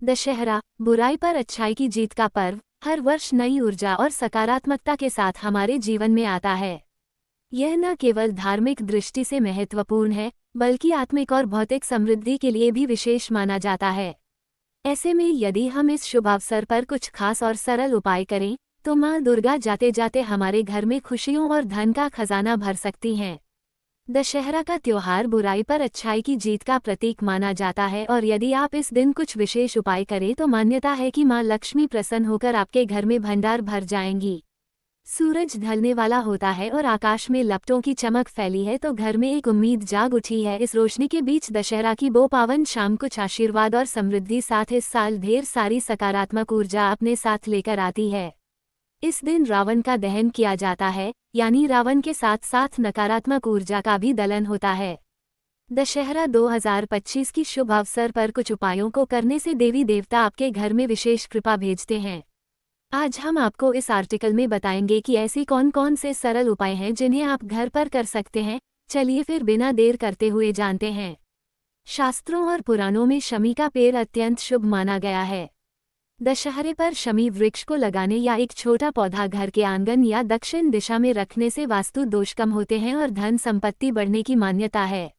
दशहरा बुराई पर अच्छाई की जीत का पर्व हर वर्ष नई ऊर्जा और सकारात्मकता के साथ हमारे जीवन में आता है। यह न केवल धार्मिक दृष्टि से महत्वपूर्ण है, बल्कि आत्मिक और भौतिक समृद्धि के लिए भी विशेष माना जाता है। ऐसे में यदि हम इस शुभ अवसर पर कुछ खास और सरल उपाय करें, तो माँ दुर्गा जाते जाते हमारे घर में खुशियों और धन का खजाना भर सकती हैं। दशहरा का त्योहार बुराई पर अच्छाई की जीत का प्रतीक माना जाता है और यदि आप इस दिन कुछ विशेष उपाय करें तो मान्यता है कि माँ लक्ष्मी प्रसन्न होकर आपके घर में भंडार भर जाएंगी। सूरज ढलने वाला होता है और आकाश में लपटों की चमक फैली है तो घर में एक उम्मीद जाग उठी है। इस रोशनी के बीच दशहरा की वो पावन शाम कुछ आशीर्वाद और समृद्धि साथ इस साल ढेर सारी सकारात्मक ऊर्जा अपने साथ लेकर आती है। इस दिन रावण का दहन किया जाता है, यानी रावण के साथ साथ नकारात्मक ऊर्जा का भी दलन होता है। दशहरा 2025 की शुभ अवसर पर कुछ उपायों को करने से देवी देवता आपके घर में विशेष कृपा भेजते हैं। आज हम आपको इस आर्टिकल में बताएंगे कि ऐसी कौन कौन से सरल उपाय हैं जिन्हें आप घर पर कर सकते हैं। चलिए फिर बिना देर करते हुए जानते हैं। शास्त्रों और पुराणों में शमी का पेड़ अत्यंत शुभ माना गया है। दशहरे पर शमी वृक्ष को लगाने या एक छोटा पौधा घर के आंगन या दक्षिण दिशा में रखने से वास्तु दोष कम होते हैं और धन संपत्ति बढ़ने की मान्यता है।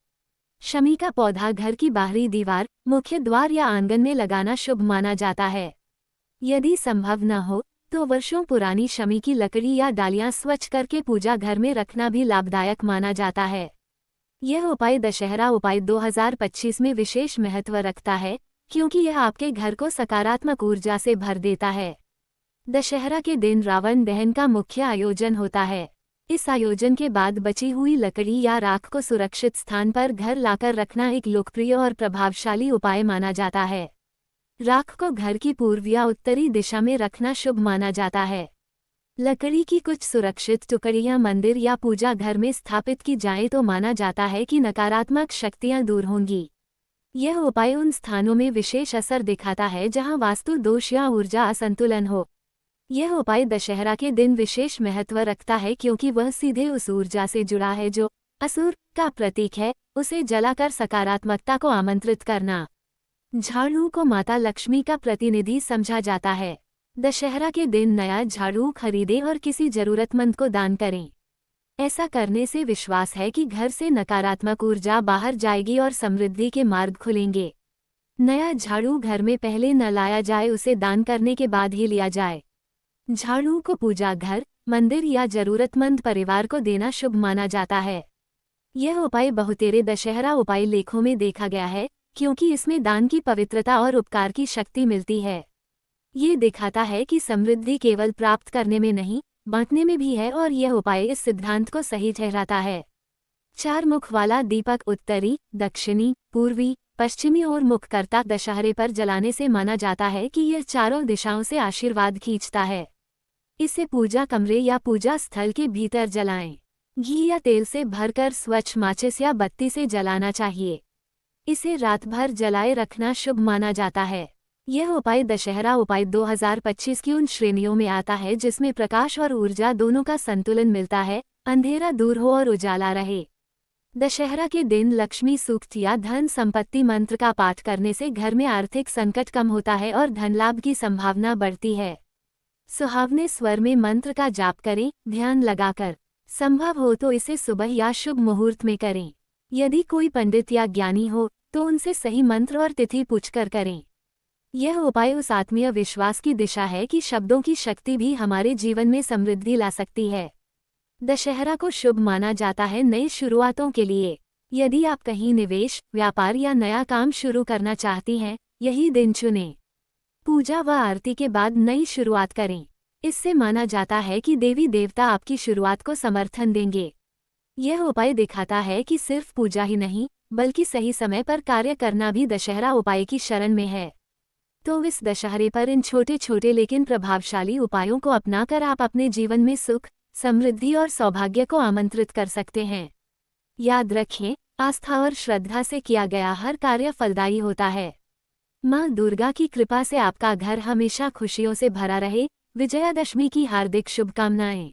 शमी का पौधा घर की बाहरी दीवार, मुख्य द्वार या आंगन में लगाना शुभ माना जाता है। यदि संभव न हो तो वर्षों पुरानी शमी की लकड़ी या डालियां स्वच्छ करके पूजा घर में रखना भी लाभदायक माना जाता है। यह उपाय दशहरा उपाय 2025 में विशेष महत्व रखता है, क्योंकि यह आपके घर को सकारात्मक ऊर्जा से भर देता है। दशहरा के दिन रावण दहन का मुख्य आयोजन होता है। इस आयोजन के बाद बची हुई लकड़ी या राख को सुरक्षित स्थान पर घर लाकर रखना एक लोकप्रिय और प्रभावशाली उपाय माना जाता है। राख को घर की पूर्व या उत्तरी दिशा में रखना शुभ माना जाता है। लकड़ी की कुछ सुरक्षित टुकड़ियां मंदिर या पूजा घर में स्थापित की जाएं तो माना जाता है कि नकारात्मक शक्तियां दूर होंगी। यह उपाय उन स्थानों में विशेष असर दिखाता है जहां वास्तु दोष या ऊर्जा असंतुलन हो। यह उपाय दशहरा के दिन विशेष महत्व रखता है क्योंकि वह सीधे उस ऊर्जा से जुड़ा है जो असुर का प्रतीक है, उसे जलाकर सकारात्मकता को आमंत्रित करना। झाड़ू को माता लक्ष्मी का प्रतिनिधि समझा जाता है। दशहरा के दिन नया झाड़ू खरीदें और किसी जरूरतमंद को दान करें। ऐसा करने से विश्वास है कि घर से नकारात्मक ऊर्जा बाहर जाएगी और समृद्धि के मार्ग खुलेंगे। नया झाड़ू घर में पहले न लाया जाए, उसे दान करने के बाद ही लिया जाए। झाड़ू को पूजा घर, मंदिर या जरूरतमंद परिवार को देना शुभ माना जाता है। यह उपाय बहुतेरे दशहरा उपाय लेखों में देखा गया है, क्योंकि इसमें दान की पवित्रता और उपकार की शक्ति मिलती है। ये दिखाता है कि समृद्धि केवल प्राप्त करने में नहीं, बांटने में भी है और यह उपाय इस सिद्धांत को सही ठहराता है। 4 मुख वाला दीपक उत्तरी, दक्षिणी, पूर्वी, पश्चिमी और मुखकर्ता दशहरे पर जलाने से माना जाता है कि यह चारों दिशाओं से आशीर्वाद खींचता है। इसे पूजा कमरे या पूजा स्थल के भीतर जलाएं। घी या तेल से भरकर स्वच्छ माचिस या बत्ती से जलाना चाहिए। इसे रात भर जलाए रखना शुभ माना जाता है। यह उपाय दशहरा उपाय 2025 की उन श्रेणियों में आता है जिसमें प्रकाश और ऊर्जा दोनों का संतुलन मिलता है, अंधेरा दूर हो और उजाला रहे। दशहरा के दिन लक्ष्मी सूक्त या धन संपत्ति मंत्र का पाठ करने से घर में आर्थिक संकट कम होता है और धन लाभ की संभावना बढ़ती है। सुहावने स्वर में मंत्र का जाप करें, ध्यान लगाकर। संभव हो तो इसे सुबह या शुभ मुहूर्त में करें। यदि कोई पंडित या ज्ञानी हो तो उनसे सही मंत्र और तिथि पूछकर करें। यह उपाय उस आत्मीय विश्वास की दिशा है कि शब्दों की शक्ति भी हमारे जीवन में समृद्धि ला सकती है। दशहरा को शुभ माना जाता है नई शुरुआतों के लिए। यदि आप कहीं निवेश, व्यापार या नया काम शुरू करना चाहती हैं, यही दिन चुनें। पूजा व आरती के बाद नई शुरुआत करें। इससे माना जाता है कि देवी देवता आपकी शुरुआत को समर्थन देंगे। यह उपाय दिखाता है कि सिर्फ पूजा ही नहीं, बल्कि सही समय पर कार्य करना भी दशहरा उपाय की शरण में है। तो इस दशहरे पर इन छोटे छोटे लेकिन प्रभावशाली उपायों को अपनाकर आप अपने जीवन में सुख, समृद्धि और सौभाग्य को आमंत्रित कर सकते हैं। याद रखें, आस्था और श्रद्धा से किया गया हर कार्य फलदायी होता है। माँ दुर्गा की कृपा से आपका घर हमेशा खुशियों से भरा रहे। विजयादशमी की हार्दिक शुभकामनाएं।